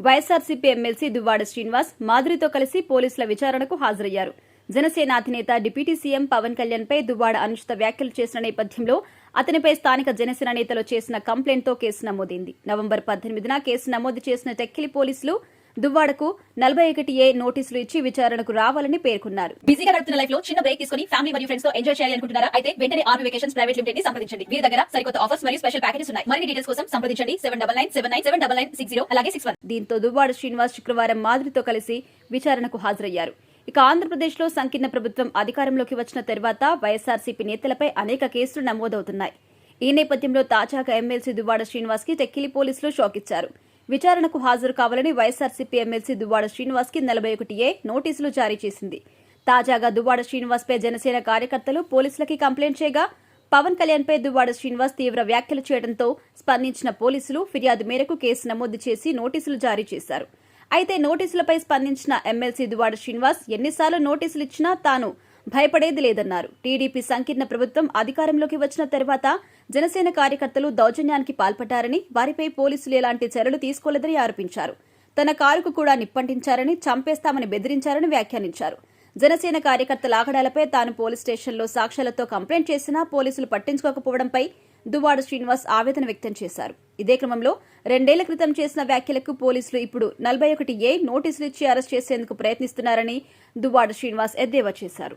YSRCP MLC Duvvada Srinivas మాధురితో కలిసి పోలీసుల విచారణకు హాజరయ్యారు. జనసేన అధినేత డిప్యూటీ సీఎం పవన్ కళ్యాణ్ పై దువ్వాడ అనుచిత వ్యాఖ్యలు చేసిన నేపథ్యంలో అతనిపై స్థానిక జనసేన నేతలు చేసిన కంప్లైంట్తో కేసు నమోదైంది. నవంబర్ 18న కేసు నమోదు చేసిన టెక్కిలి పోలీసులు దువ్వాడకు 41A నోటీసులు ఇచ్చి విచారణకు రావాలని పేర్కొన్నారు. బిజీగా గడుపుతున్న లైఫ్ లో చిన్న బ్రేక్ తీసుకుని ఫ్యామిలీ మరియు ఫ్రెండ్స్ తో ఎంజాయ్ చేయాలి అనుకుంటున్నారా? అయితే వెంటనే ఆర్మీ వెకేషన్స్ ప్రైవేట్ లిమిటెడ్ ని సంప్రదించండి. వీరి దగ్గర సరికొత్త ఆఫర్స్ మరియు స్పెషల్ ప్యాకేజెస్ ఉన్నాయి. మరిన్ని డీటెయిల్స్ కోసం సంప్రదించండి 7997979960 అలాగే 61. దీంతో దువ్వాడ శ్రీనివాస్ శుక్రవారం మాధురితో కలిసి విచారణకు హాజరయ్యారు. ఇక ఆంధ్రప్రదేశ్లో సంకీర్ణ ప్రభుత్వం అధికారంలోకి వచ్చిన తర్వాత వైఎస్ఆర్సీపీ నేతలపై అనేక కేసులు నమోదవుతున్నాయి. ఈ నేపథ్యంలో తాజాగా ఎమ్మెల్సీ దువ్వాడ శ్రీనివాస్ కి టెక్కిలి పోలీసులు షాక్ ఇచ్చారు. విచారణకు హాజరు కావాలని వైఎస్ఆర్సీపీ ఎమ్మెల్సీ దువ్వాడ శ్రీనివాస్ కి 41A నోటీసులు జారీ చేసింది. తాజాగా దువ్వాడ శ్రీనివాస్ పై జనసేన కార్యకర్తలు పోలీసులకి కంప్లైంట్ చేయగా పవన్ కళ్యాణ్ పై దువ్వాడ శ్రీనివాస్ తీవ్ర వ్యాఖ్యలు చేయడంతో స్పందించిన పోలీసులు ఫిర్యాదు మేరకు కేసు నమోదు చేసి నోటీసులు జారీ చేశారు. అయితే నోటీసులపై స్పందించిన ఎమ్మెల్సీ దువ్వాడ శ్రీనివాస్ ఎన్నిసార్లు నోటీసులు ఇచ్చినా తాను భయపడేది లేదన్నారు. టీడీపీ సంకీర్ణ ప్రభుత్వం అధికారంలోకి వచ్చిన తర్వాత జనసేన కార్యకర్తలు దౌర్జన్యానికి పాల్పడ్డారని, వారిపై పోలీసులు ఎలాంటి చర్యలు తీసుకోలేదని ఆరోపించారు. తన కారుకు కూడా నిప్పంటించారని, చంపేస్తామని బెదిరించారని వ్యాఖ్యానించారు. జనసేన కార్యకర్తల ఆగడాలపై తాను పోలీస్ స్టేషన్లో సాక్ష్యాలతో కంప్లైంట్ చేసినా పోలీసులు పట్టించుకోకపోవడంపై దువ్వాడ శ్రీనివాస్ ఆవేదన వ్యక్తం చేశారు. ఇదే క్రమంలో 2 ఏళ్ల క్రితం చేసిన వ్యాఖ్యలకు పోలీసులు ఇప్పుడు 41A నోటీసులు ఇచ్చి అరెస్ట్ చేసేందుకు ప్రయత్నిస్తున్నారని దువ్వాడ శ్రీనివాస్ ఎద్దేవా చేశారు.